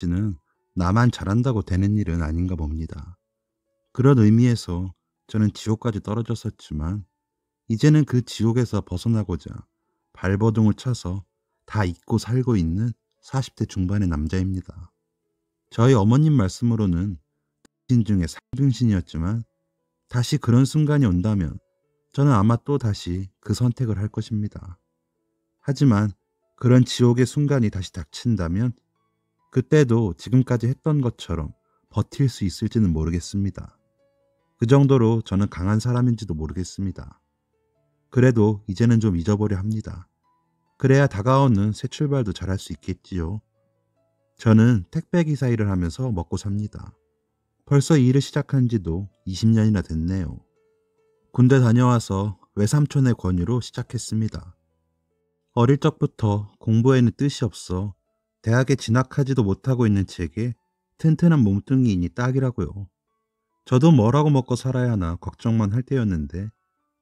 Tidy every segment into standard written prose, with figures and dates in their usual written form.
는 나만 잘한다고 되는 일은 아닌가 봅니다. 그런 의미에서 저는 지옥까지 떨어졌었지만 이제는 그 지옥에서 벗어나고자 발버둥을 쳐서 다 잊고 살고 있는 40대 중반의 남자입니다. 저희 어머님 말씀으로는 신 중에 상중신이었지만 다시 그런 순간이 온다면 저는 아마 또 다시 그 선택을 할 것입니다. 하지만 그런 지옥의 순간이 다시 닥친다면 그때도 지금까지 했던 것처럼 버틸 수 있을지는 모르겠습니다. 그 정도로 저는 강한 사람인지도 모르겠습니다. 그래도 이제는 좀 잊어보려 합니다. 그래야 다가오는 새 출발도 잘할 수 있겠지요. 저는 택배기사 일을 하면서 먹고 삽니다. 벌써 이 일을 시작한 지도 20년이나 됐네요. 군대 다녀와서 외삼촌의 권유로 시작했습니다. 어릴 적부터 공부에는 뜻이 없어 대학에 진학하지도 못하고 있는 제게 튼튼한 몸뚱이이니 딱이라고요. 저도 뭐라고 먹고 살아야 하나 걱정만 할 때였는데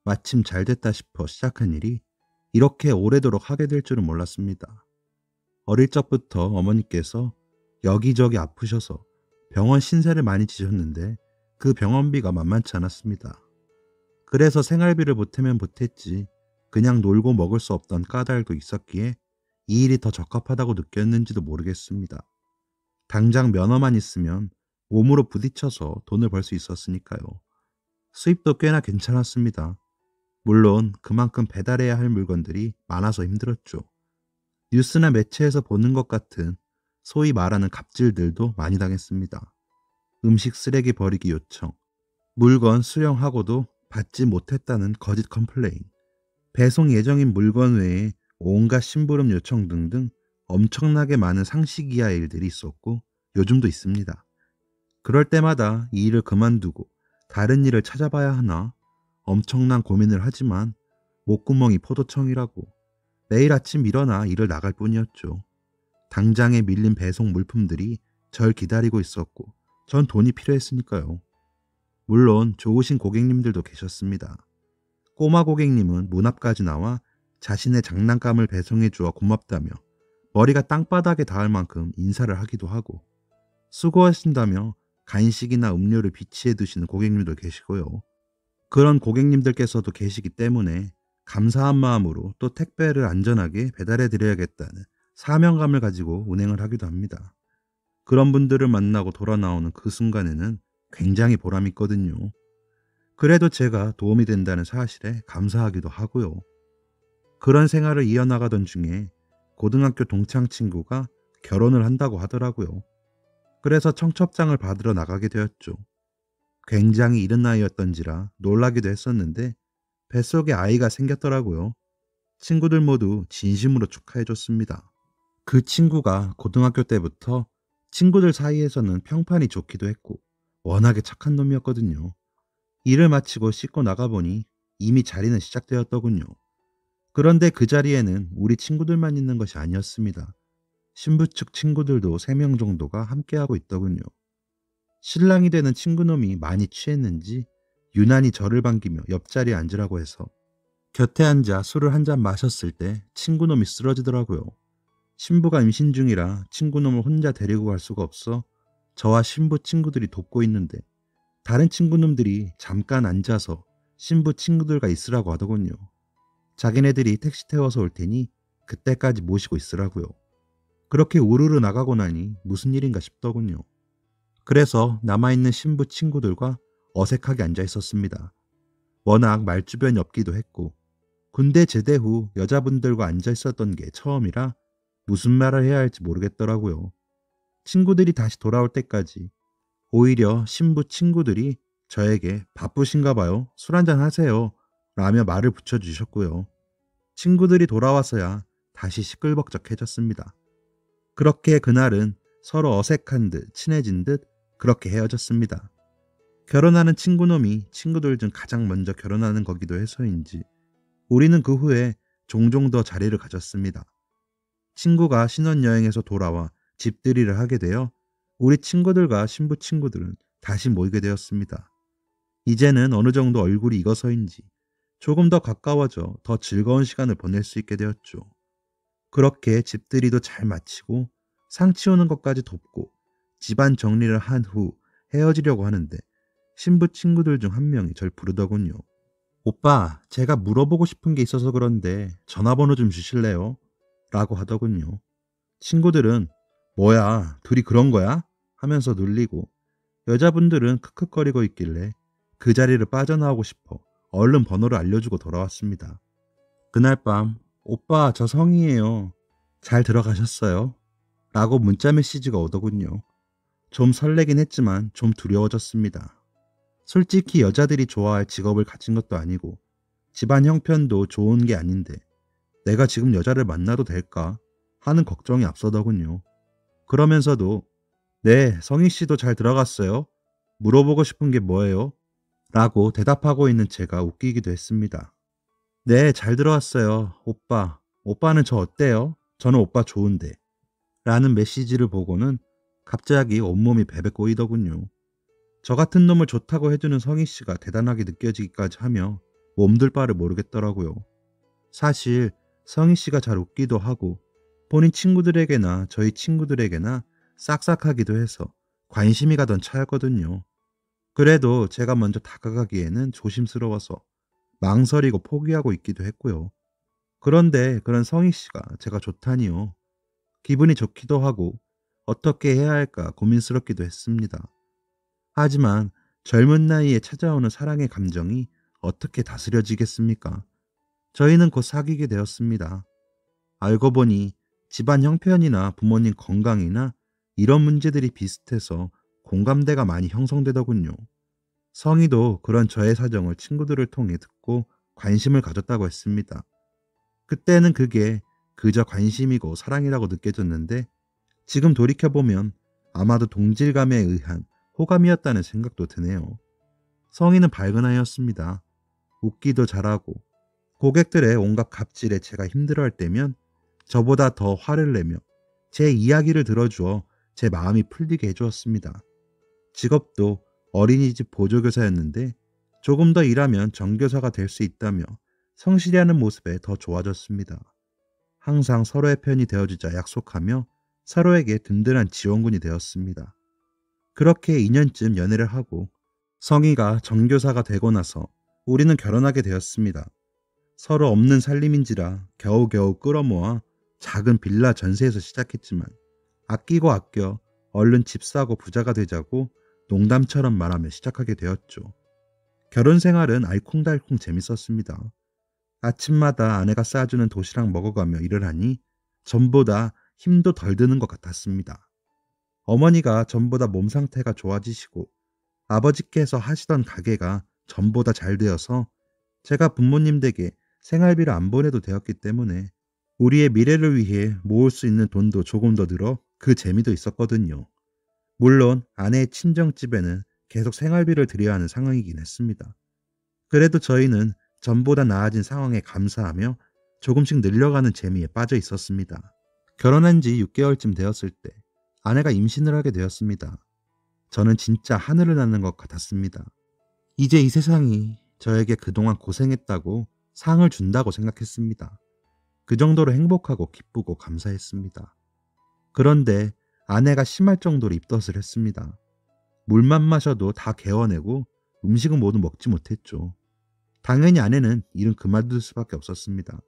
마침 잘 됐다 싶어 시작한 일이 이렇게 오래도록 하게 될 줄은 몰랐습니다. 어릴 적부터 어머니께서 여기저기 아프셔서 병원 신세를 많이 지셨는데 그 병원비가 만만치 않았습니다. 그래서 생활비를 보태면 보탰지 그냥 놀고 먹을 수 없던 까닭도 있었기에 이 일이 더 적합하다고 느꼈는지도 모르겠습니다. 당장 면허만 있으면 몸으로 부딪혀서 돈을 벌 수 있었으니까요. 수입도 꽤나 괜찮았습니다. 물론 그만큼 배달해야 할 물건들이 많아서 힘들었죠. 뉴스나 매체에서 보는 것 같은 소위 말하는 갑질들도 많이 당했습니다. 음식 쓰레기 버리기 요청, 물건 수령하고도 받지 못했다는 거짓 컴플레인, 배송 예정인 물건 외에 온갖 심부름 요청 등등 엄청나게 많은 상식 이하의 일들이 있었고 요즘도 있습니다. 그럴 때마다 이 일을 그만두고 다른 일을 찾아봐야 하나 엄청난 고민을 하지만 목구멍이 포도청이라고 매일 아침 일어나 일을 나갈 뿐이었죠. 당장에 밀린 배송 물품들이 절 기다리고 있었고 전 돈이 필요했으니까요. 물론 좋으신 고객님들도 계셨습니다. 꼬마 고객님은 문 앞까지 나와 자신의 장난감을 배송해 주어 고맙다며 머리가 땅바닥에 닿을 만큼 인사를 하기도 하고 수고하신다며 간식이나 음료를 비치해 두시는 고객님도 계시고요. 그런 고객님들께서도 계시기 때문에 감사한 마음으로 또 택배를 안전하게 배달해 드려야겠다는 사명감을 가지고 운행을 하기도 합니다. 그런 분들을 만나고 돌아 나오는 그 순간에는 굉장히 보람이 있거든요. 그래도 제가 도움이 된다는 사실에 감사하기도 하고요. 그런 생활을 이어나가던 중에 고등학교 동창 친구가 결혼을 한다고 하더라고요. 그래서 청첩장을 받으러 나가게 되었죠. 굉장히 이른 나이였던지라 놀라기도 했었는데 뱃속에 아이가 생겼더라고요. 친구들 모두 진심으로 축하해줬습니다. 그 친구가 고등학교 때부터 친구들 사이에서는 평판이 좋기도 했고 워낙에 착한 놈이었거든요. 일을 마치고 씻고 나가보니 이미 자리는 시작되었더군요. 그런데 그 자리에는 우리 친구들만 있는 것이 아니었습니다. 신부 측 친구들도 3명 정도가 함께하고 있더군요. 신랑이 되는 친구놈이 많이 취했는지 유난히 저를 반기며 옆자리에 앉으라고 해서 곁에 앉아 술을 한 잔 마셨을 때 친구놈이 쓰러지더라고요. 신부가 임신 중이라 친구놈을 혼자 데리고 갈 수가 없어 저와 신부 친구들이 돕고 있는데 다른 친구놈들이 잠깐 앉아서 신부 친구들과 있으라고 하더군요. 자기네들이 택시 태워서 올 테니 그때까지 모시고 있으라고요. 그렇게 우르르 나가고 나니 무슨 일인가 싶더군요. 그래서 남아있는 신부 친구들과 어색하게 앉아 있었습니다. 워낙 말주변이 없기도 했고 군대 제대 후 여자분들과 앉아 있었던 게 처음이라 무슨 말을 해야 할지 모르겠더라고요. 친구들이 다시 돌아올 때까지 오히려 신부 친구들이 저에게 바쁘신가 봐요. 술 한잔 하세요. 라며 말을 붙여주셨고요. 친구들이 돌아와서야 다시 시끌벅적해졌습니다. 그렇게 그날은 서로 어색한 듯 친해진 듯 그렇게 헤어졌습니다. 결혼하는 친구놈이 친구들 중 가장 먼저 결혼하는 거기도 해서인지 우리는 그 후에 종종 더 자리를 가졌습니다. 친구가 신혼여행에서 돌아와 집들이를 하게 되어 우리 친구들과 신부 친구들은 다시 모이게 되었습니다. 이제는 어느 정도 얼굴이 익어서인지 조금 더 가까워져 더 즐거운 시간을 보낼 수 있게 되었죠. 그렇게 집들이도 잘 마치고 상 치우는 것까지 돕고 집안 정리를 한 후 헤어지려고 하는데 신부 친구들 중 한 명이 절 부르더군요. 오빠, 제가 물어보고 싶은 게 있어서 그런데 전화번호 좀 주실래요? 라고 하더군요. 친구들은 뭐야, 둘이 그런 거야? 하면서 놀리고 여자분들은 크크거리고 있길래 그 자리를 빠져나오고 싶어 얼른 번호를 알려주고 돌아왔습니다. 그날 밤, 오빠, 저 성이에요. 잘 들어가셨어요? 라고 문자 메시지가 오더군요. 좀 설레긴 했지만 좀 두려워졌습니다. 솔직히 여자들이 좋아할 직업을 가진 것도 아니고 집안 형편도 좋은 게 아닌데 내가 지금 여자를 만나도 될까 하는 걱정이 앞서더군요. 그러면서도 네, 성희 씨도 잘 들어갔어요. 물어보고 싶은 게 뭐예요? 라고 대답하고 있는 제가 웃기기도 했습니다. 네, 잘 들어왔어요. 오빠. 오빠는 저 어때요? 저는 오빠 좋은데. 라는 메시지를 보고는 갑자기 온몸이 베베 꼬이더군요. 저 같은 놈을 좋다고 해주는 성희 씨가 대단하게 느껴지기까지 하며 몸둘 바를 모르겠더라고요. 사실 성희 씨가 잘 웃기도 하고 본인 친구들에게나 저희 친구들에게나 싹싹하기도 해서 관심이 가던 차였거든요. 그래도 제가 먼저 다가가기에는 조심스러워서 망설이고 포기하고 있기도 했고요. 그런데 그런 성희 씨가 제가 좋다니요. 기분이 좋기도 하고 어떻게 해야 할까 고민스럽기도 했습니다. 하지만 젊은 나이에 찾아오는 사랑의 감정이 어떻게 다스려지겠습니까? 저희는 곧 사귀게 되었습니다. 알고 보니 집안 형편이나 부모님 건강이나 이런 문제들이 비슷해서 공감대가 많이 형성되더군요. 성희도 그런 저의 사정을 친구들을 통해 듣고 관심을 가졌다고 했습니다. 그때는 그게 그저 관심이고 사랑이라고 느껴졌는데 지금 돌이켜보면 아마도 동질감에 의한 호감이었다는 생각도 드네요. 성희는 밝은 아이였습니다. 웃기도 잘하고 고객들의 온갖 갑질에 제가 힘들어할 때면 저보다 더 화를 내며 제 이야기를 들어주어 제 마음이 풀리게 해주었습니다. 직업도 어린이집 보조교사였는데 조금 더 일하면 정교사가 될 수 있다며 성실히 하는 모습에 더 좋아졌습니다. 항상 서로의 편이 되어주자 약속하며 서로에게 든든한 지원군이 되었습니다. 그렇게 2년쯤 연애를 하고 성희가 정교사가 되고 나서 우리는 결혼하게 되었습니다. 서로 없는 살림인지라 겨우겨우 끌어모아 작은 빌라 전세에서 시작했지만 아끼고 아껴 얼른 집 사고 부자가 되자고 농담처럼 말하며 시작하게 되었죠. 결혼 생활은 알콩달콩 재밌었습니다. 아침마다 아내가 싸주는 도시락 먹어가며 일을 하니 전보다 힘도 덜 드는 것 같았습니다. 어머니가 전보다 몸 상태가 좋아지시고 아버지께서 하시던 가게가 전보다 잘 되어서 제가 부모님 댁에 생활비를 안 보내도 되었기 때문에 우리의 미래를 위해 모을 수 있는 돈도 조금 더 늘어 그 재미도 있었거든요. 물론 아내의 친정집에는 계속 생활비를 들여야 하는 상황이긴 했습니다. 그래도 저희는 전보다 나아진 상황에 감사하며 조금씩 늘려가는 재미에 빠져 있었습니다. 결혼한 지 6개월쯤 되었을 때 아내가 임신을 하게 되었습니다. 저는 진짜 하늘을 나는 것 같았습니다. 이제 이 세상이 저에게 그동안 고생했다고 상을 준다고 생각했습니다. 그 정도로 행복하고 기쁘고 감사했습니다. 그런데 아내가 심할 정도로 입덧을 했습니다. 물만 마셔도 다 개워내고 음식은 모두 먹지 못했죠. 당연히 아내는 일은 그만둘 수밖에 없었습니다.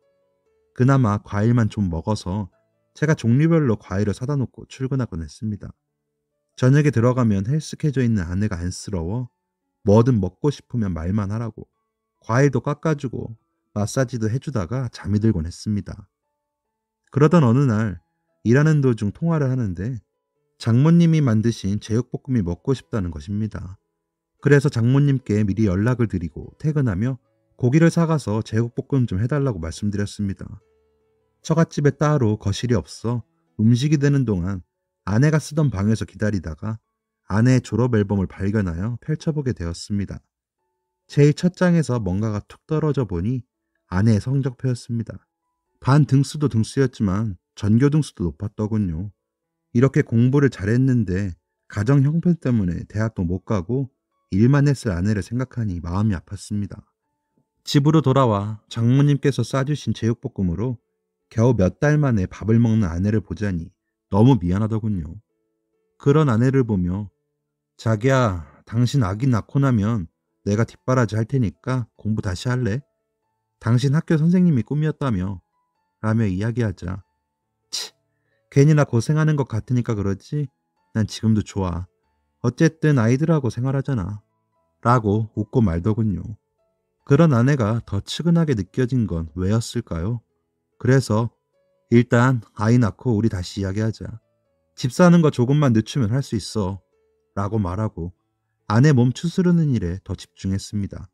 그나마 과일만 좀 먹어서 제가 종류별로 과일을 사다 놓고 출근하곤 했습니다. 저녁에 들어가면 헬스케져 있는 아내가 안쓰러워 뭐든 먹고 싶으면 말만 하라고 과일도 깎아주고 마사지도 해주다가 잠이 들곤 했습니다. 그러던 어느 날 일하는 도중 통화를 하는데 장모님이 만드신 제육볶음이 먹고 싶다는 것입니다. 그래서 장모님께 미리 연락을 드리고 퇴근하며 고기를 사가서 제육볶음 좀 해달라고 말씀드렸습니다. 처갓집에 따로 거실이 없어 음식이 되는 동안 아내가 쓰던 방에서 기다리다가 아내의 졸업 앨범을 발견하여 펼쳐보게 되었습니다. 제일 첫 장에서 뭔가가 툭 떨어져 보니 아내의 성적표였습니다. 반 등수도 등수였지만 전교 등수도 높았더군요. 이렇게 공부를 잘했는데 가정 형편 때문에 대학도 못 가고 일만 했을 아내를 생각하니 마음이 아팠습니다. 집으로 돌아와 장모님께서 싸주신 제육볶음으로 겨우 몇 달 만에 밥을 먹는 아내를 보자니 너무 미안하더군요. 그런 아내를 보며 자기야, 당신 아기 낳고 나면 내가 뒷바라지 할 테니까 공부 다시 할래? 당신 학교 선생님이 꿈이었다며 라며 이야기하자 치, 괜히 나 고생하는 것 같으니까 그러지 난 지금도 좋아. 어쨌든 아이들하고 생활하잖아. 라고 웃고 말더군요. 그런 아내가 더 측은하게 느껴진 건 왜였을까요? 그래서 일단 아이 낳고 우리 다시 이야기하자. 집 사는 거 조금만 늦추면 할 수 있어. 라고 말하고 아내 몸 추스르는 일에 더 집중했습니다.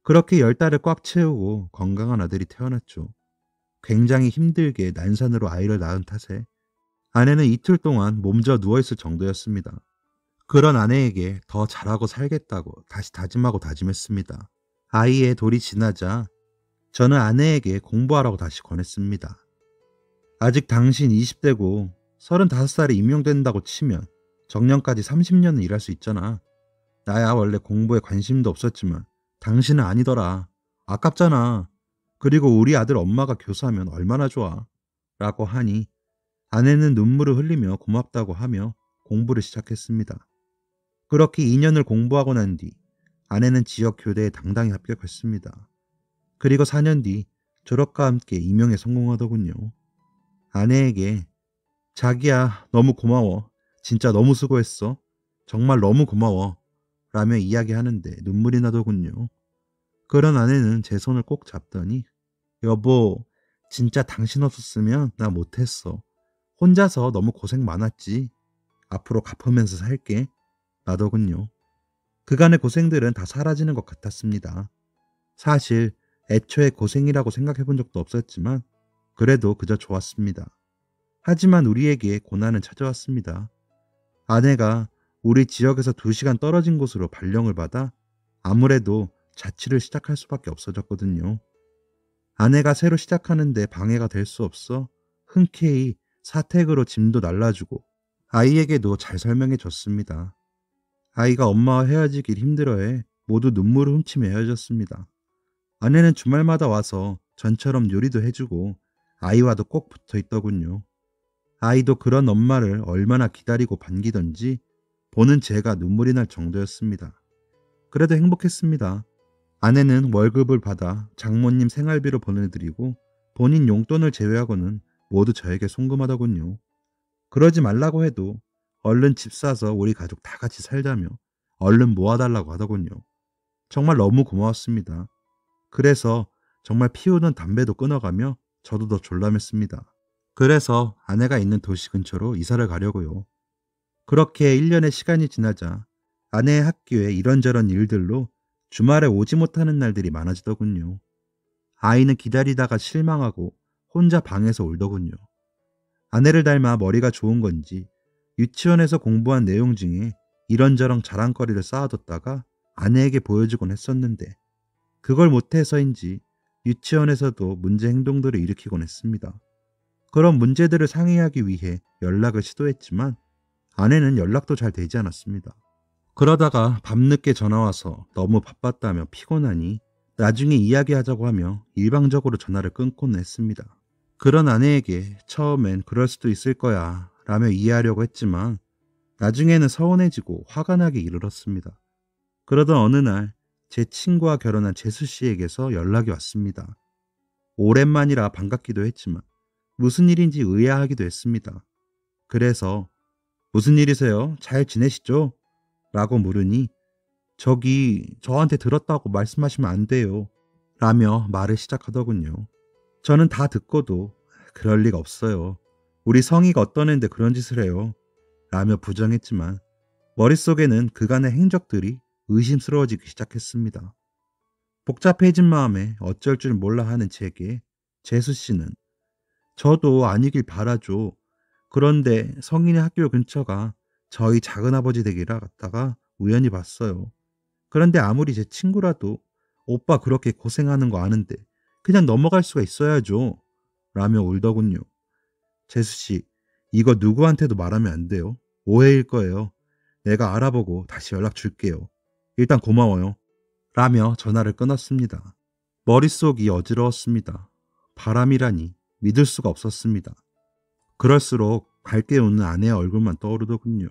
그렇게 10달을 꽉 채우고 건강한 아들이 태어났죠. 굉장히 힘들게 난산으로 아이를 낳은 탓에 아내는 이틀 동안 몸져 누워있을 정도였습니다. 그런 아내에게 더 잘하고 살겠다고 다시 다짐하고 다짐했습니다. 아이의 돌이 지나자 저는 아내에게 공부하라고 다시 권했습니다. 아직 당신 20대고 35살에 임용된다고 치면 정년까지 30년은 일할 수 있잖아. 나야 원래 공부에 관심도 없었지만 당신은 아니더라. 아깝잖아. 그리고 우리 아들 엄마가 교사면 얼마나 좋아. 라고 하니 아내는 눈물을 흘리며 고맙다고 하며 공부를 시작했습니다. 그렇게 2년을 공부하고 난 뒤 아내는 지역 교대에 당당히 합격했습니다. 그리고 4년 뒤 졸업과 함께 임용에 성공하더군요. 아내에게 자기야 너무 고마워. 진짜 너무 수고했어. 정말 너무 고마워. 라며 이야기하는데 눈물이 나더군요. 그런 아내는 제 손을 꼭 잡더니 여보 진짜 당신 없었으면 나 못했어. 혼자서 너무 고생 많았지. 앞으로 갚으면서 살게. 나더군요. 그간의 고생들은 다 사라지는 것 같았습니다. 사실 애초에 고생이라고 생각해 본 적도 없었지만 그래도 그저 좋았습니다. 하지만 우리에게 고난은 찾아왔습니다. 아내가 우리 지역에서 2시간 떨어진 곳으로 발령을 받아 아무래도 자취를 시작할 수밖에 없어졌거든요. 아내가 새로 시작하는데 방해가 될 수 없어 흔쾌히 사택으로 짐도 날라주고 아이에게도 잘 설명해 줬습니다. 아이가 엄마와 헤어지길 힘들어해 모두 눈물을 훔치며 헤어졌습니다. 아내는 주말마다 와서 전처럼 요리도 해주고 아이와도 꼭 붙어 있더군요. 아이도 그런 엄마를 얼마나 기다리고 반기던지 보는 제가 눈물이 날 정도였습니다. 그래도 행복했습니다. 아내는 월급을 받아 장모님 생활비로 보내드리고 본인 용돈을 제외하고는 모두 저에게 송금하더군요. 그러지 말라고 해도 얼른 집 사서 우리 가족 다 같이 살자며 얼른 모아달라고 하더군요. 정말 너무 고마웠습니다. 그래서 정말 피우던 담배도 끊어가며 저도 더 졸라맸습니다. 그래서 아내가 있는 도시 근처로 이사를 가려고요. 그렇게 1년의 시간이 지나자 아내의 학교에 이런저런 일들로 주말에 오지 못하는 날들이 많아지더군요. 아이는 기다리다가 실망하고 혼자 방에서 울더군요. 아내를 닮아 머리가 좋은 건지 유치원에서 공부한 내용 중에 이런저런 자랑거리를 쌓아뒀다가 아내에게 보여주곤 했었는데 그걸 못해서인지 유치원에서도 문제 행동들을 일으키곤 했습니다. 그런 문제들을 상의하기 위해 연락을 시도했지만 아내는 연락도 잘 되지 않았습니다. 그러다가 밤늦게 전화와서 너무 바빴다며 피곤하니 나중에 이야기하자고 하며 일방적으로 전화를 끊곤 했습니다. 그런 아내에게 처음엔 그럴 수도 있을 거야 라며 이해하려고 했지만 나중에는 서운해지고 화가 나기 이르렀습니다. 그러던 어느 날 제 친구와 결혼한 재수 씨에게서 연락이 왔습니다. 오랜만이라 반갑기도 했지만 무슨 일인지 의아하기도 했습니다. 그래서 무슨 일이세요? 잘 지내시죠? 라고 물으니 저한테 들었다고 말씀하시면 안 돼요. 라며 말을 시작하더군요. 저는 다 듣고도 그럴 리가 없어요. 우리 성희가 어떤 애인데 그런 짓을 해요. 라며 부정했지만 머릿속에는 그간의 행적들이 의심스러워지기 시작했습니다. 복잡해진 마음에 어쩔 줄 몰라 하는 제게 재수 씨는 저도 아니길 바라죠. 그런데 성인의 학교 근처가 저희 작은아버지 댁이라 갔다가 우연히 봤어요. 그런데 아무리 제 친구라도 오빠 그렇게 고생하는 거 아는데 그냥 넘어갈 수가 있어야죠. 라며 울더군요. 재수씨, 이거 누구한테도 말하면 안 돼요. 오해일 거예요. 내가 알아보고 다시 연락 줄게요. 일단 고마워요. 라며 전화를 끊었습니다. 머릿속이 어지러웠습니다. 바람이라니 믿을 수가 없었습니다. 그럴수록 밝게 웃는 아내의 얼굴만 떠오르더군요.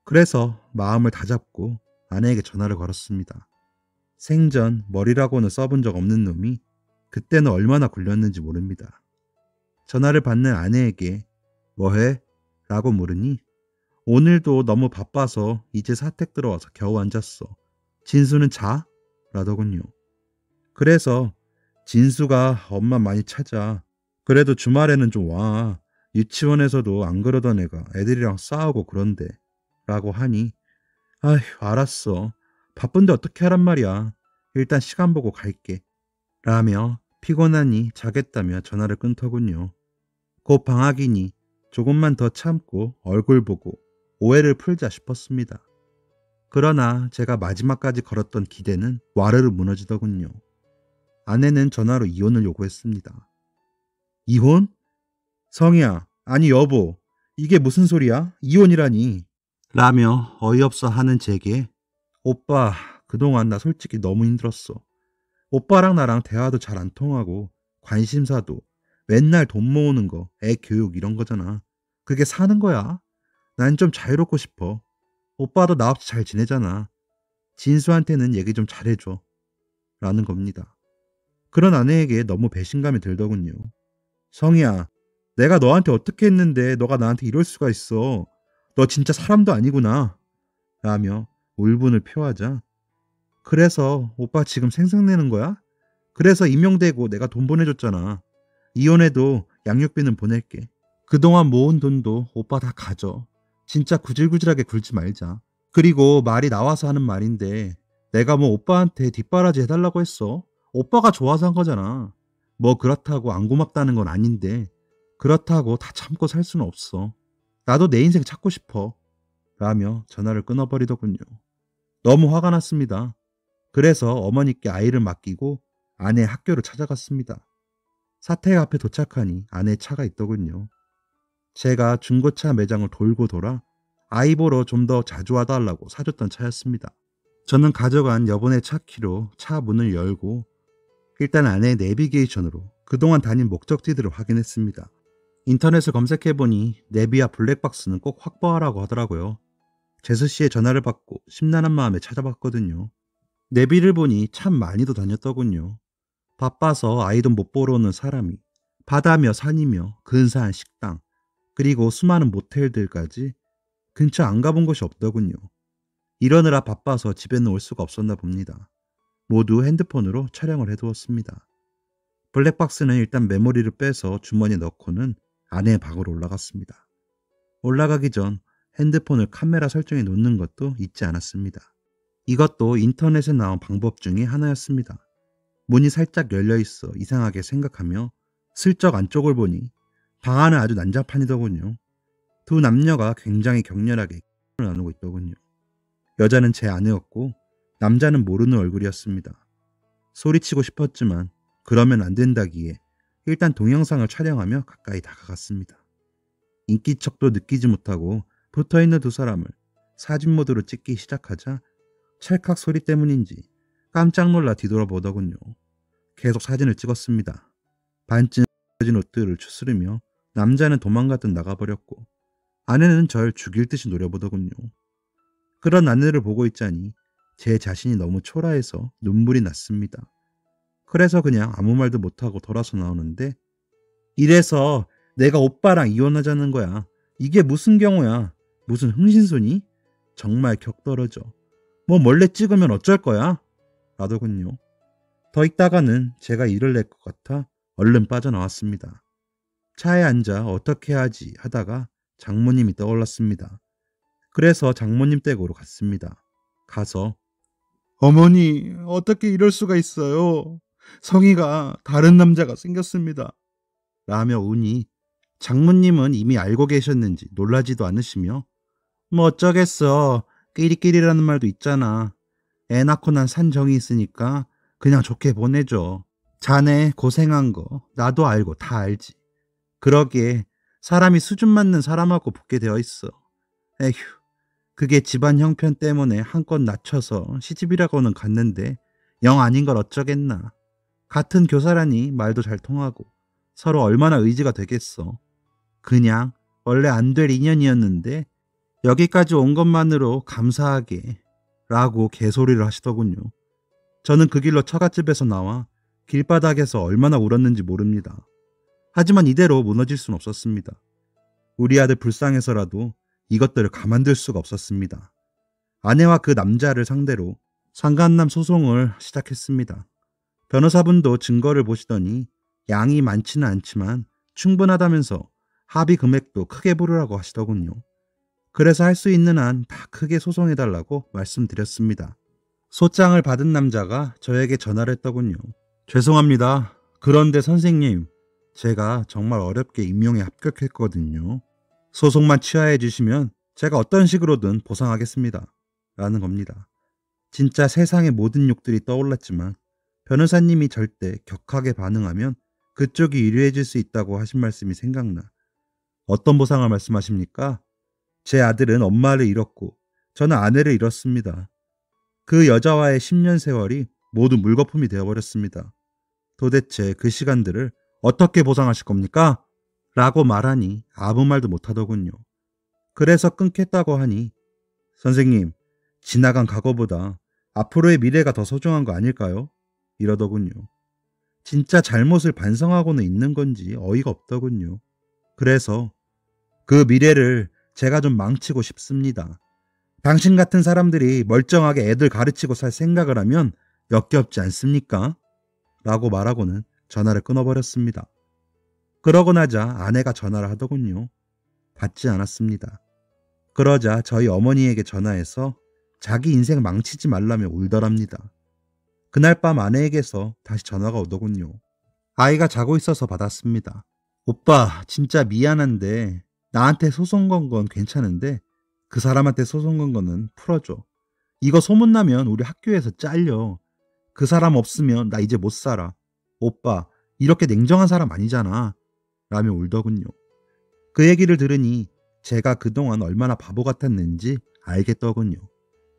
그래서 마음을 다잡고 아내에게 전화를 걸었습니다. 생전 머리라고는 써본 적 없는 놈이 그때는 얼마나 굴렸는지 모릅니다. 전화를 받는 아내에게 "뭐해?" 라고 물으니 "오늘도 너무 바빠서 이제 사택 들어와서 겨우 앉았어. 진수는 자?" 라더군요. 그래서 "진수가 엄마 많이 찾아. 그래도 주말에는 좀 와. 유치원에서도 안 그러던 애가 애들이랑 싸우고 그런데." 라고 하니 "아휴 알았어. 바쁜데 어떻게 하란 말이야. 일단 시간 보고 갈게." 라며 피곤하니 자겠다며 전화를 끊더군요. 곧 방학이니 조금만 더 참고 얼굴 보고 오해를 풀자 싶었습니다. 그러나 제가 마지막까지 걸었던 기대는 와르르 무너지더군요. 아내는 전화로 이혼을 요구했습니다. "이혼? 성희야, 아니 여보, 이게 무슨 소리야? 이혼이라니." 라며 어이없어 하는 제게 "오빠, 그동안 나 솔직히 너무 힘들었어. 오빠랑 나랑 대화도 잘 안 통하고 관심사도 맨날 돈 모으는 거, 애 교육 이런 거잖아. 그게 사는 거야? 난 좀 자유롭고 싶어. 오빠도 나 없이 잘 지내잖아. 진수한테는 얘기 좀 잘해줘." 라는 겁니다. 그런 아내에게 너무 배신감이 들더군요. "성희야, 내가 너한테 어떻게 했는데 너가 나한테 이럴 수가 있어. 너 진짜 사람도 아니구나." 라며 울분을 표하자 "그래서 오빠 지금 생색내는 거야? 그래서 임용되고 내가 돈 보내줬잖아. 이혼해도 양육비는 보낼게. 그동안 모은 돈도 오빠 다 가져. 진짜 구질구질하게 굴지 말자. 그리고 말이 나와서 하는 말인데 내가 뭐 오빠한테 뒷바라지 해달라고 했어? 오빠가 좋아서 한 거잖아. 뭐 그렇다고 안 고맙다는 건 아닌데 그렇다고 다 참고 살 수는 없어. 나도 내 인생 찾고 싶어." 라며 전화를 끊어버리더군요. 너무 화가 났습니다. 그래서 어머니께 아이를 맡기고 아내 학교를 찾아갔습니다. 사택 앞에 도착하니 아내 차가 있더군요. 제가 중고차 매장을 돌고 돌아 아이 보러 좀 더 자주 와달라고 사줬던 차였습니다. 저는 가져간 여분의 차 키로 차 문을 열고 일단 아내의 내비게이션으로 그동안 다닌 목적지들을 확인했습니다. 인터넷을 검색해보니 내비와 블랙박스는 꼭 확보하라고 하더라고요. 재수 씨의 전화를 받고 심란한 마음에 찾아봤거든요. 내비를 보니 참 많이도 다녔더군요. 바빠서 아이 돈 못 보러 오는 사람이 바다며 산이며 근사한 식당 그리고 수많은 모텔들까지 근처 안 가본 곳이 없더군요. 이러느라 바빠서 집에는 올 수가 없었나 봅니다. 모두 핸드폰으로 촬영을 해두었습니다. 블랙박스는 일단 메모리를 빼서 주머니에 넣고는 아내의 방으로 올라갔습니다. 올라가기 전 핸드폰을 카메라 설정에 놓는 것도 잊지 않았습니다. 이것도 인터넷에 나온 방법 중에 하나였습니다. 문이 살짝 열려 있어 이상하게 생각하며 슬쩍 안쪽을 보니 방 안은 아주 난장판이더군요. 두 남녀가 굉장히 격렬하게 나누고 있더군요. 여자는 제 아내였고 남자는 모르는 얼굴이었습니다. 소리치고 싶었지만 그러면 안 된다기에 일단 동영상을 촬영하며 가까이 다가갔습니다. 인기척도 느끼지 못하고 붙어있는 두 사람을 사진 모드로 찍기 시작하자 찰칵 소리 때문인지 깜짝 놀라 뒤돌아보더군요. 계속 사진을 찍었습니다. 반쯤 진 옷들을 추스르며 남자는 도망가듯 나가버렸고 아내는 절 죽일 듯이 노려보더군요. 그런 아내를 보고 있자니 제 자신이 너무 초라해서 눈물이 났습니다. 그래서 그냥 아무 말도 못하고 돌아서 나오는데 "이래서 내가 오빠랑 이혼하자는 거야. 이게 무슨 경우야. 무슨 흥신소니? 정말 격떨어져. 뭐 몰래 찍으면 어쩔 거야?" 라더군요. 더 있다가는 제가 일을 낼 것 같아 얼른 빠져나왔습니다. 차에 앉아 어떻게 하지 하다가 장모님이 떠올랐습니다. 그래서 장모님 댁으로 갔습니다. 가서 "어머니, 어떻게 이럴 수가 있어요. 성희가 다른 남자가 생겼습니다." 라며 우니 장모님은 이미 알고 계셨는지 놀라지도 않으시며 "뭐 어쩌겠어. 끼리끼리라는 말도 있잖아. 애 낳고 난 산정이 있으니까 그냥 좋게 보내줘. 자네 고생한 거 나도 알고 다 알지. 그러기에 사람이 수준 맞는 사람하고 붙게 되어 있어. 에휴, 그게 집안 형편 때문에 한껏 낮춰서 시집이라고는 갔는데 영 아닌 걸 어쩌겠나. 같은 교사라니 말도 잘 통하고 서로 얼마나 의지가 되겠어. 그냥 원래 안 될 인연이었는데 여기까지 온 것만으로 감사하게 라고 개소리를 하시더군요. 저는 그 길로 처갓집에서 나와 길바닥에서 얼마나 울었는지 모릅니다. 하지만 이대로 무너질 순 없었습니다. 우리 아들 불쌍해서라도 이것들을 가만둘 수가 없었습니다. 아내와 그 남자를 상대로 상간남 소송을 시작했습니다. 변호사분도 증거를 보시더니 양이 많지는 않지만 충분하다면서 합의 금액도 크게 부르라고 하시더군요. 그래서 할 수 있는 한 다 크게 소송해달라고 말씀드렸습니다. 소장을 받은 남자가 저에게 전화를 했더군요. 죄송합니다. 그런데 선생님, 제가 정말 어렵게 임용에 합격했거든요. 소송만 취하해 주시면 제가 어떤 식으로든 보상하겠습니다. 라는 겁니다. 진짜 세상의 모든 욕들이 떠올랐지만 변호사님이 절대 격하게 반응하면 그쪽이 유리해질 수 있다고 하신 말씀이 생각나. 어떤 보상을 말씀하십니까? 제 아들은 엄마를 잃었고 저는 아내를 잃었습니다. 그 여자와의 10년 세월이 모두 물거품이 되어버렸습니다. 도대체 그 시간들을 어떻게 보상하실 겁니까? 라고 말하니 아무 말도 못하더군요. 그래서 끊겠다고 하니 선생님, 지나간 과거보다 앞으로의 미래가 더 소중한 거 아닐까요? 이러더군요. 진짜 잘못을 반성하고는 있는 건지 어이가 없더군요. 그래서 그 미래를 제가 좀 망치고 싶습니다. 당신 같은 사람들이 멀쩡하게 애들 가르치고 살 생각을 하면 역겹지 않습니까? 라고 말하고는 전화를 끊어버렸습니다. 그러고 나자 아내가 전화를 하더군요. 받지 않았습니다. 그러자 저희 어머니에게 전화해서 자기 인생 망치지 말라며 울더랍니다. 그날 밤 아내에게서 다시 전화가 오더군요. 아이가 자고 있어서 받았습니다. 오빠, 진짜 미안한데 나한테 소송 건 건 괜찮은데 그 사람한테 소송 건 거는 풀어줘. 이거 소문나면 우리 학교에서 잘려. 그 사람 없으면 나 이제 못 살아. 오빠, 이렇게 냉정한 사람 아니잖아. 라며 울더군요. 그 얘기를 들으니 제가 그동안 얼마나 바보 같았는지 알겠더군요.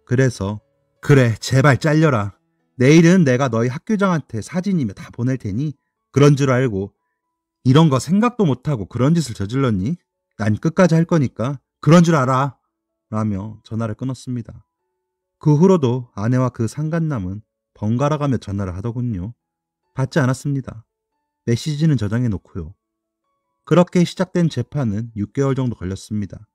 그래서 그래, 제발 잘려라. 내일은 내가 너희 학교장한테 사진이며 다 보낼 테니 그런 줄 알고 이런 거 생각도 못하고 그런 짓을 저질렀니? 난 끝까지 할 거니까 그런 줄 알아. 라며 전화를 끊었습니다. 그 후로도 아내와 그 상간남은 번갈아가며 전화를 하더군요. 받지 않았습니다. 메시지는 저장해 놓고요. 그렇게 시작된 재판은 6개월 정도 걸렸습니다.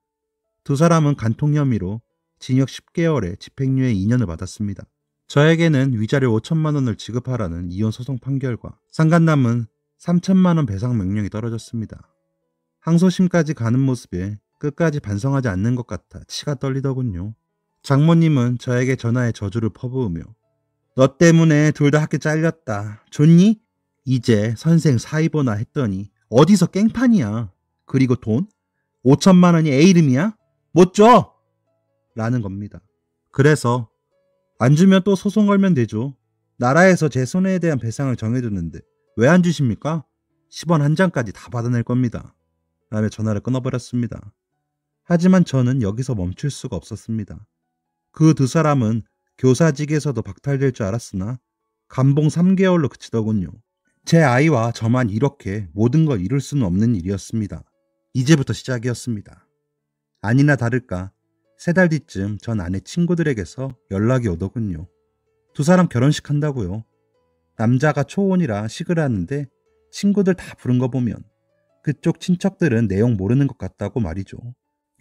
두 사람은 간통 혐의로 징역 10개월에 집행유예 2년을 받았습니다. 저에게는 위자료 5천만 원을 지급하라는 이혼 소송 판결과 상간남은 3천만 원 배상 명령이 떨어졌습니다. 항소심까지 가는 모습에 끝까지 반성하지 않는 것 같아 치가 떨리더군요. 장모님은 저에게 전화해 저주를 퍼부으며 너 때문에 둘 다 학교 잘렸다. 좋니? 이제 선생 사이보나 했더니 어디서 깽판이야. 그리고 돈? 5천만 원이 애 이름이야? 못 줘! 라는 겁니다. 그래서 안 주면 또 소송 걸면 되죠. 나라에서 제 손해에 대한 배상을 정해줬는데 왜 안 주십니까? 10원 한 장까지 다 받아낼 겁니다. 라며 전화를 끊어버렸습니다. 하지만 저는 여기서 멈출 수가 없었습니다. 그 두 사람은 교사직에서도 박탈될 줄 알았으나 감봉 3개월로 그치더군요. 제 아이와 저만 이렇게 모든 걸 이룰 수는 없는 일이었습니다. 이제부터 시작이었습니다. 아니나 다를까 3달 뒤쯤 전 아내 친구들에게서 연락이 오더군요. 두 사람 결혼식 한다고요. 남자가 초혼이라 식을 하는데 친구들 다 부른 거 보면 그쪽 친척들은 내용 모르는 것 같다고 말이죠.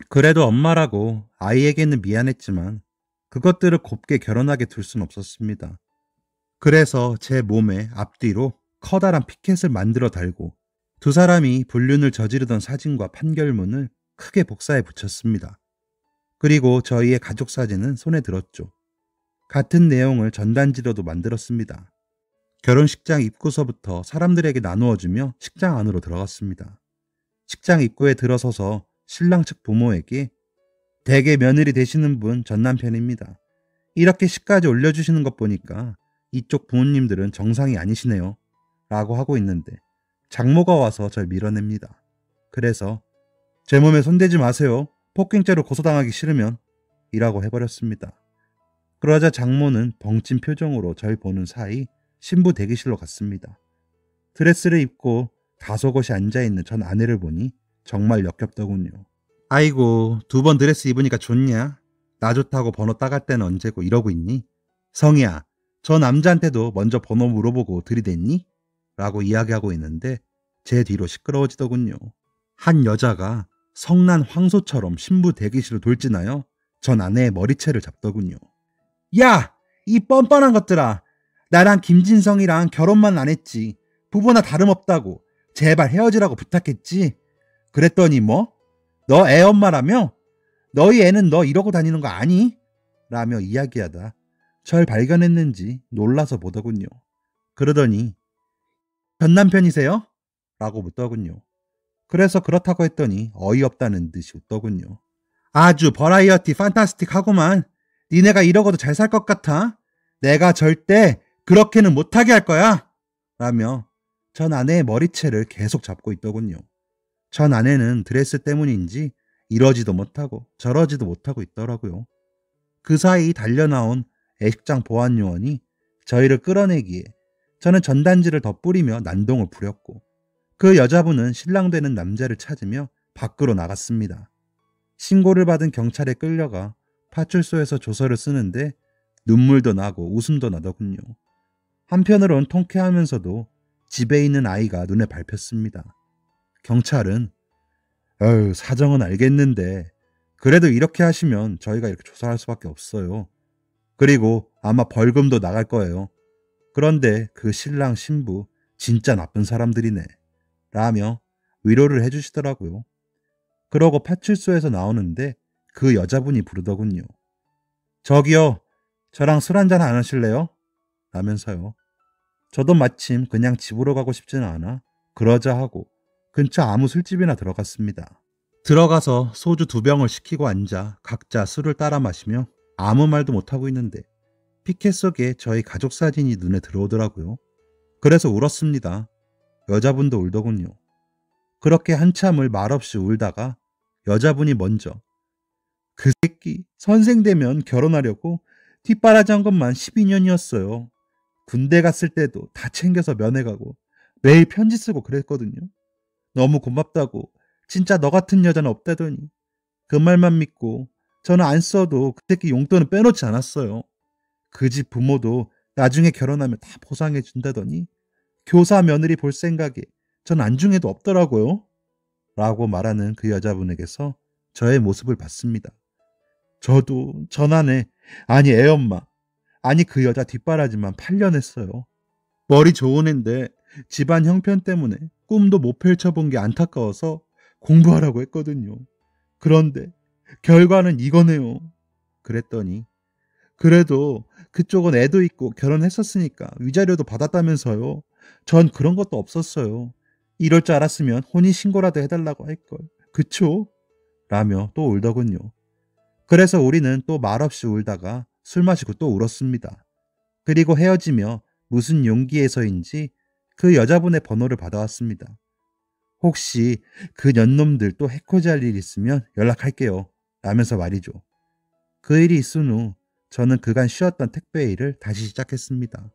그래도 엄마라고 아이에게는 미안했지만 그것들을 곱게 결혼하게 둘 순 없었습니다. 그래서 제 몸에 앞뒤로 커다란 피켓을 만들어 달고 두 사람이 불륜을 저지르던 사진과 판결문을 크게 복사해 붙였습니다. 그리고 저희의 가족 사진은 손에 들었죠. 같은 내용을 전단지로도 만들었습니다. 결혼식장 입구서부터 사람들에게 나누어주며 식장 안으로 들어갔습니다. 식장 입구에 들어서서 신랑 측 부모에게 대개 며느리 되시는 분 전 남편입니다. 이렇게 식까지 올려주시는 것 보니까 이쪽 부모님들은 정상이 아니시네요. 라고 하고 있는데 장모가 와서 절 밀어냅니다. 그래서 제 몸에 손대지 마세요. 폭행죄로 고소당하기 싫으면 이라고 해버렸습니다. 그러자 장모는 벙찐 표정으로 절 보는 사이 신부 대기실로 갔습니다. 드레스를 입고 다소곳이 앉아있는 전 아내를 보니 정말 역겹더군요. 아이고, 2번 드레스 입으니까 좋냐? 나 좋다고 번호 따갈 때는 언제고 이러고 있니? 성희야, 저 남자한테도 먼저 번호 물어보고 들이댔니? 라고 이야기하고 있는데 제 뒤로 시끄러워지더군요. 한 여자가 성난 황소처럼 신부 대기실을 돌진하여 전 아내의 머리채를 잡더군요. 야! 이 뻔뻔한 것들아! 나랑 김진성이랑 결혼만 안 했지. 부부나 다름없다고. 제발 헤어지라고 부탁했지. 그랬더니 뭐? 너 애 엄마라며? 너희 애는 너 이러고 다니는 거 아니? 라며 이야기하다 절 발견했는지 놀라서 보더군요. 그러더니 전 남편이세요? 라고 묻더군요. 그래서 그렇다고 했더니 어이없다는 듯이 웃더군요. 아주 버라이어티 판타스틱 하구만. 니네가 이러고도 잘 살 것 같아? 내가 절대 그렇게는 못하게 할 거야. 라며 전 아내의 머리채를 계속 잡고 있더군요. 전 아내는 드레스 때문인지 이러지도 못하고 저러지도 못하고 있더라고요. 그 사이 달려나온 애식장 보안요원이 저희를 끌어내기에 저는 전단지를 더 뿌리며 난동을 부렸고 그 여자분은 신랑 되는 남자를 찾으며 밖으로 나갔습니다. 신고를 받은 경찰에 끌려가 파출소에서 조서를 쓰는데 눈물도 나고 웃음도 나더군요. 한편으론 통쾌하면서도 집에 있는 아이가 눈에 밟혔습니다. 경찰은 사정은 알겠는데 그래도 이렇게 하시면 저희가 이렇게 조사할 수밖에 없어요. 그리고 아마 벌금도 나갈 거예요. 그런데 그 신랑 신부 진짜 나쁜 사람들이네. 라며 위로를 해주시더라고요. 그러고 파출소에서 나오는데 그 여자분이 부르더군요. 저기요, 저랑 술 한잔 안 하실래요? 라면서요. 저도 마침 그냥 집으로 가고 싶지는 않아 그러자 하고 근처 아무 술집이나 들어갔습니다. 들어가서 소주 2병을 시키고 앉아 각자 술을 따라 마시며 아무 말도 못하고 있는데 피켓 속에 저희 가족 사진이 눈에 들어오더라고요. 그래서 울었습니다. 여자분도 울더군요. 그렇게 한참을 말없이 울다가 여자분이 먼저 그 새끼 선생 되면 결혼하려고 뒷바라지 한 것만 12년이었어요. 군대 갔을 때도 다 챙겨서 면회가고 매일 편지 쓰고 그랬거든요. 너무 고맙다고 진짜 너 같은 여자는 없다더니 그 말만 믿고 저는 안 써도 그 새끼 용돈은 빼놓지 않았어요. 그 집 부모도 나중에 결혼하면 다 보상해 준다더니 교사 며느리 볼 생각에 전 안중에도 없더라고요. 라고 말하는 그 여자분에게서 저의 모습을 봤습니다. 저도 전안에 아니 애엄마 아니 그 여자 뒷바라지만 8년 했어요. 머리 좋은 앤데 집안 형편 때문에 꿈도 못 펼쳐본 게 안타까워서 공부하라고 했거든요. 그런데 결과는 이거네요. 그랬더니 그래도 그쪽은 애도 있고 결혼했었으니까 위자료도 받았다면서요. 전 그런 것도 없었어요. 이럴 줄 알았으면 혼인신고라도 해달라고 할걸. 그쵸? 라며 또 울더군요. 그래서 우리는 또 말없이 울다가 술 마시고 또 울었습니다. 그리고 헤어지며 무슨 용기에서인지 그 여자분의 번호를 받아왔습니다. 혹시 그 년놈들 또 해코지 할 일 있으면 연락할게요. 라면서 말이죠. 그 일이 있은 후 저는 그간 쉬었던 택배 일을 다시 시작했습니다.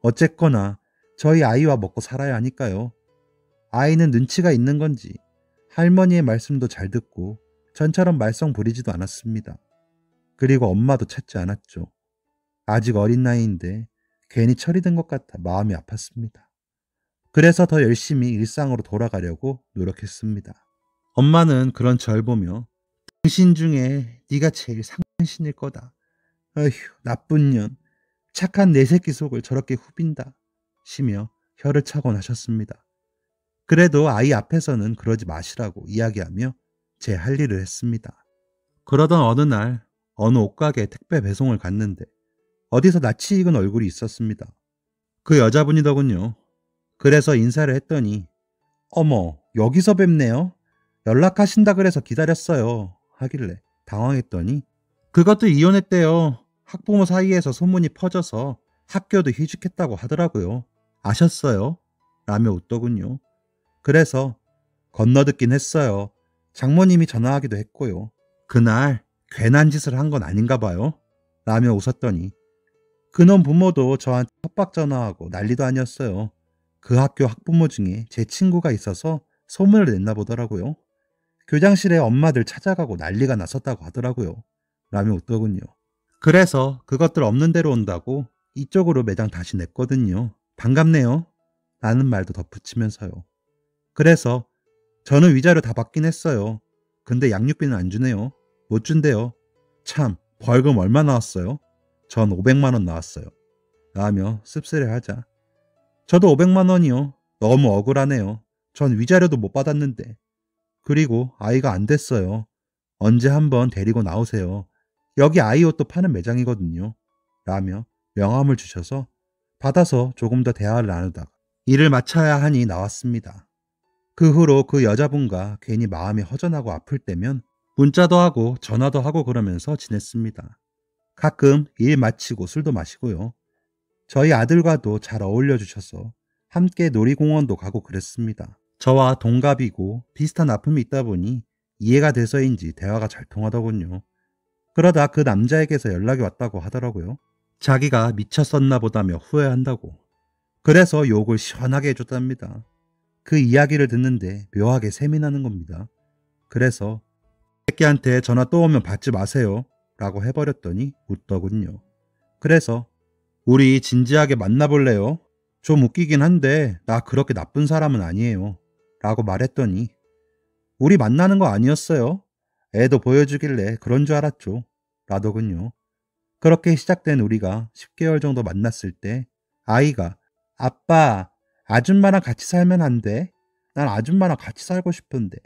어쨌거나 저희 아이와 먹고 살아야 하니까요. 아이는 눈치가 있는 건지 할머니의 말씀도 잘 듣고 전처럼 말썽 부리지도 않았습니다. 그리고 엄마도 찾지 않았죠. 아직 어린 나이인데 괜히 철이 든 것 같아 마음이 아팠습니다. 그래서 더 열심히 일상으로 돌아가려고 노력했습니다. 엄마는 그런 절 보며 당신 중에 네가 제일 상신일 거다. 어휴, 나쁜 년. 착한 내 새끼 속을 저렇게 후빈다. 시며 혀를 차곤 하셨습니다. 그래도 아이 앞에서는 그러지 마시라고 이야기하며 제 할 일을 했습니다. 그러던 어느 날 어느 옷가게에 택배 배송을 갔는데 어디서 낯이 익은 얼굴이 있었습니다. 그 여자분이더군요. 그래서 인사를 했더니 어머, 여기서 뵙네요. 연락하신다 그래서 기다렸어요. 하길래 당황했더니 그것도 이혼했대요. 학부모 사이에서 소문이 퍼져서 학교도 휴직했다고 하더라고요. 아셨어요? 라며 웃더군요. 그래서 건너듣긴 했어요. 장모님이 전화하기도 했고요. 그날 괜한 짓을 한 건 아닌가 봐요. 라며 웃었더니 그놈 부모도 저한테 협박 전화하고 난리도 아니었어요. 그 학교 학부모 중에 제 친구가 있어서 소문을 냈나 보더라고요. 교장실에 엄마들 찾아가고 난리가 났었다고 하더라고요. 라며 웃더군요. 그래서 그것들 없는 대로 온다고 이쪽으로 매장 다시 냈거든요. 반갑네요. 라는 말도 덧붙이면서요. 그래서 저는 위자료 다 받긴 했어요. 근데 양육비는 안 주네요. 못 준대요. 참, 벌금 얼마 나왔어요? 전 500만 원 나왔어요. 라며 씁쓸해하자. 저도 500만 원이요. 너무 억울하네요. 전 위자료도 못 받았는데. 그리고 아이가 안 됐어요. 언제 한번 데리고 나오세요. 여기 아이 옷도 파는 매장이거든요. 라며 명함을 주셔서 받아서 조금 더 대화를 나누다가 일을 마쳐야 하니 나왔습니다. 그 후로 그 여자분과 괜히 마음이 허전하고 아플 때면 문자도 하고 전화도 하고 그러면서 지냈습니다. 가끔 일 마치고 술도 마시고요. 저희 아들과도 잘 어울려 주셔서 함께 놀이공원도 가고 그랬습니다. 저와 동갑이고 비슷한 아픔이 있다 보니 이해가 돼서인지 대화가 잘 통하더군요. 그러다 그 남자에게서 연락이 왔다고 하더라고요. 자기가 미쳤었나 보다며 후회한다고. 그래서 욕을 시원하게 해줬답니다. 그 이야기를 듣는데 묘하게 셈이 나는 겁니다. 그래서 새끼한테 전화 또 오면 받지 마세요 라고 해버렸더니 웃더군요. 그래서 우리 진지하게 만나볼래요? 좀 웃기긴 한데 나 그렇게 나쁜 사람은 아니에요 라고 말했더니 우리 만나는 거 아니었어요? 애도 보여주길래 그런 줄 알았죠 라더군요. 그렇게 시작된 우리가 10개월 정도 만났을 때 아이가 아빠, 아줌마랑 같이 살면 안 돼? 난 아줌마랑 같이 살고 싶은데.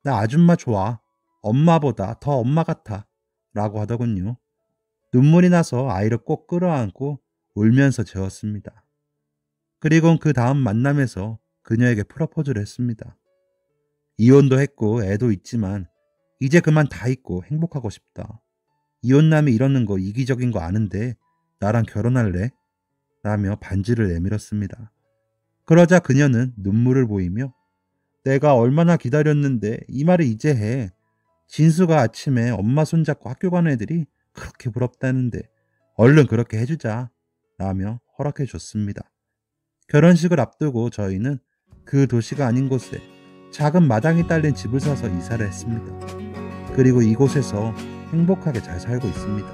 나 아줌마 좋아. 엄마보다 더 엄마 같아. 라고 하더군요. 눈물이 나서 아이를 꼭 끌어안고 울면서 재웠습니다. 그리고 그 다음 만남에서 그녀에게 프러포즈를 했습니다. 이혼도 했고 애도 있지만 이제 그만 다 잊고 행복하고 싶다. 이혼남이 이러는 거 이기적인 거 아는데 나랑 결혼할래? 라며 반지를 내밀었습니다. 그러자 그녀는 눈물을 보이며 내가 얼마나 기다렸는데 이 말을 이제 해. 진수가 아침에 엄마 손잡고 학교 가는 애들이 그렇게 부럽다는데 얼른 그렇게 해주자 라며 허락해 줬습니다. 결혼식을 앞두고 저희는 그 도시가 아닌 곳에 작은 마당이 딸린 집을 사서 이사를 했습니다. 그리고 이곳에서 행복하게 잘 살고 있습니다.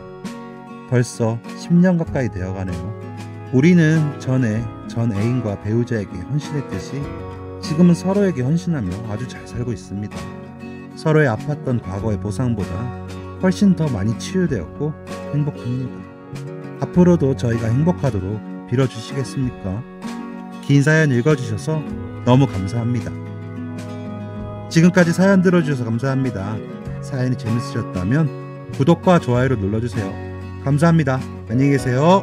벌써 10년 가까이 되어가네요. 우리는 전에 전 애인과 배우자에게 헌신했듯이 지금은 서로에게 헌신하며 아주 잘 살고 있습니다. 서로의 아팠던 과거의 보상보다 훨씬 더 많이 치유되었고 행복합니다. 앞으로도 저희가 행복하도록 빌어주시겠습니까? 긴 사연 읽어주셔서 너무 감사합니다. 지금까지 사연 들어주셔서 감사합니다. 사연이 재밌으셨다면 구독과 좋아요를 눌러주세요. 감사합니다. 안녕히 계세요.